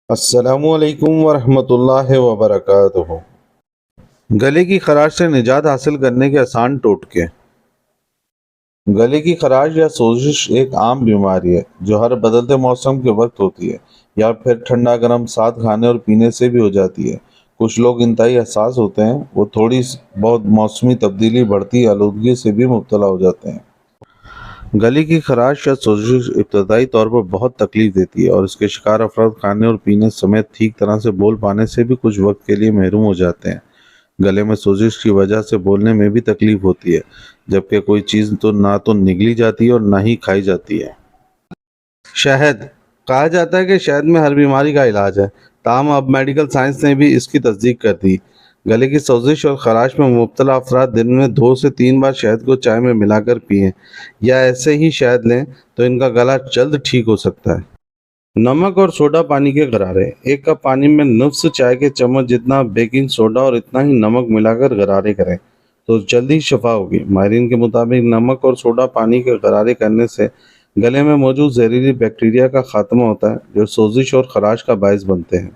السلام علیکم ورحمۃ اللہ وبرکاتہ۔ گلے کی خراش سے نجات حاصل کرنے کے آسان ٹوٹکے۔ گلے کی خراش یا سوزش ایک عام بیماری ہے جو ہر بدلتے موسم کے وقت ہوتی ہے یا پھر ٹھنڈا گرم ساتھ کھانے اور پینے سے بھی ہو جاتی ہے۔ کچھ لوگ انتہائی حساس ہوتے ہیں، وہ تھوڑی بہت موسمی تبدیلی بڑھتی آلودگی سے بھی مبتلا ہو جاتے ہیں۔ گلے کی خراش یا سوزش ابتدائی طور پر بہت تکلیف دیتی ہے اور اس کے شکار افراد کھانے اور پینے سمیت ٹھیک طرح سے بول پانے سے بھی کچھ وقت کے لیے محروم ہو جاتے ہیں۔ گلے میں سوزش کی وجہ سے بولنے میں بھی تکلیف ہوتی ہے، جبکہ کوئی چیز نہ تو نگلی جاتی ہے اور نہ ہی کھائی جاتی ہے۔ شہد۔ کہا جاتا ہے کہ شہد میں ہر بیماری کا علاج ہے، تاہم اب میڈیکل سائنس نے بھی اس کی تصدیق کر دی۔ گلے کی سوزش اور خراش میں مبتلا افراد دن میں 2 سے 3 بار شہد کو چائے میں ملا کر پئیں یا ایسے ہی شہد لیں تو ان کا گلا جلد ٹھیک ہو سکتا ہے۔ نمک اور سوڈا پانی کے غرارے۔ 1 کپ پانی میں نصف چائے کے چمچ جتنا بیکنگ سوڈا اور اتنا ہی نمک ملا کر غرارے کریں تو جلدی شفا ہوگی۔ ماہرین کے مطابق نمک اور سوڈا پانی کے غرارے کرنے سے گلے میں موجود زہریلی بیکٹیریا کا خاتمہ ہوتا ہے جو سوزش اور خراش کا باعث بنتے ہیں۔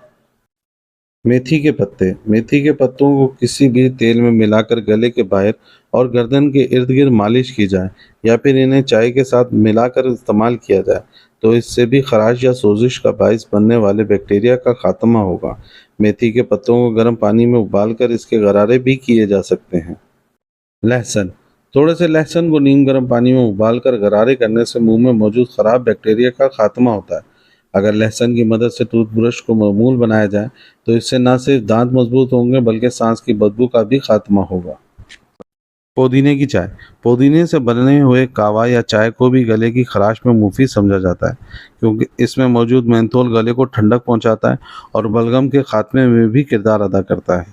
میتھی کے پتے۔ میتھی کے پتوں کو کسی بھی تیل میں ملا کر گلے کے باہر اور گردن کے ارد گرد مالش کی جائے یا پھر انہیں چائے کے ساتھ ملا کر استعمال کیا جائے تو اس سے بھی خراش یا سوزش کا باعث بننے والے بیکٹیریا کا خاتمہ ہوگا۔ میتھی کے پتوں کو گرم پانی میں ابال کر اس کے غرارے بھی کیے جا سکتے ہیں۔ لہسن۔ تھوڑے سے لہسن کو نیم گرم پانی میں ابال کر غرارے کرنے سے منہ میں موجود خراب بیکٹیریا کا خاتمہ ہوتا ہے۔ اگر لہسن کی مدد سے ٹوتھ برش کو معمول بنایا جائے تو اس سے نہ صرف دانت مضبوط ہوں گے بلکہ سانس کی بدبو کا بھی خاتمہ ہوگا۔ پودینے کی چائے۔ پودینے سے بنے ہوئے کہوہ یا چائے کو بھی گلے کی خراش میں مفید سمجھا جاتا ہے کیونکہ اس میں موجود مینتھول گلے کو ٹھنڈک پہنچاتا ہے اور بلغم کے خاتمے میں بھی کردار ادا کرتا ہے۔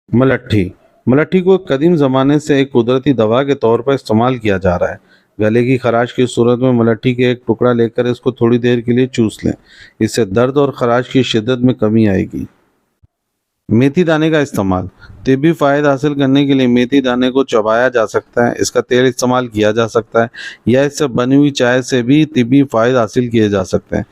ملٹھی۔ ملٹھی کو قدیم زمانے سے ایک قدرتی دوا کے طور پر استعمال کیا جا رہا ہے۔ گلے کی خراش کی صورت میں ملٹھی کے ایک ٹکڑا لے کر اس کو تھوڑی دیر کے لیے چوس لیں، اس سے درد اور خراش کی شدت میں کمی آئے گی۔ میتھی دانے کا استعمال۔ طبی فوائد حاصل کرنے کے لیے میتھی دانے کو چبایا جا سکتا ہے، اس کا تیل استعمال کیا جا سکتا ہے یا اس سے بنی ہوئی چائے سے بھی طبی فوائد حاصل کیے جا سکتے ہیں۔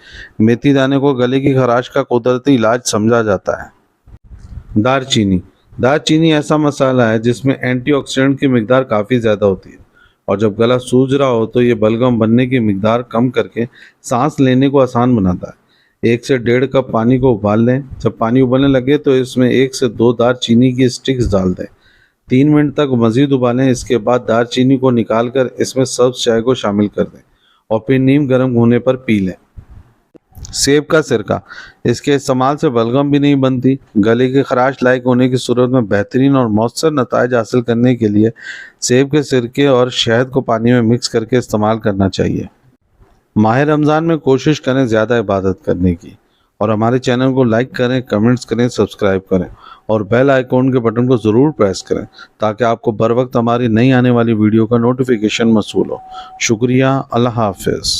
میتھی دانے کو گلے کی خراش کا قدرتی علاج سمجھا جاتا ہے۔ دار چینی۔ دار چینی ایسا مسالہ ہے جس میں اینٹی آکسیڈنٹ کی مقدار کافی زیادہ ہوتی ہے اور جب گلا سوج رہا ہو تو یہ بلغم بننے کی مقدار کم کر کے سانس لینے کو آسان بناتا ہے۔ 1 سے 1.5 کپ پانی کو ابال لیں، جب پانی ابلنے لگے تو اس میں 1 سے 2 دار چینی کی اسٹکس ڈال دیں، 3 منٹ تک مزید ابالیں۔ اس کے بعد دار چینی کو نکال کر اس میں سبز چائے کو شامل کر دیں اور پھر نیم گرم ہونے پر پی لیں۔ سیب کا سرکہ۔ اس کے استعمال سے بلغم بھی نہیں بنتی۔ گلے کی خراش لاحق ہونے کی صورت میں بہترین اور مؤثر نتائج حاصل کرنے کے لیے سیب کے سرکے اور شہد کو پانی میں مکس کر کے استعمال کرنا چاہیے۔ ماہ رمضان میں کوشش کریں زیادہ عبادت کرنے کی اور ہمارے چینل کو لائک کریں، کمنٹس کریں، سبسکرائب کریں اور بیل آئیکن کے بٹن کو ضرور پریس کریں تاکہ آپ کو بر وقت ہماری نئی آنے والی ویڈیو کا نوٹیفیکیشن موصول ہو۔ شکریہ۔ اللہ حافظ۔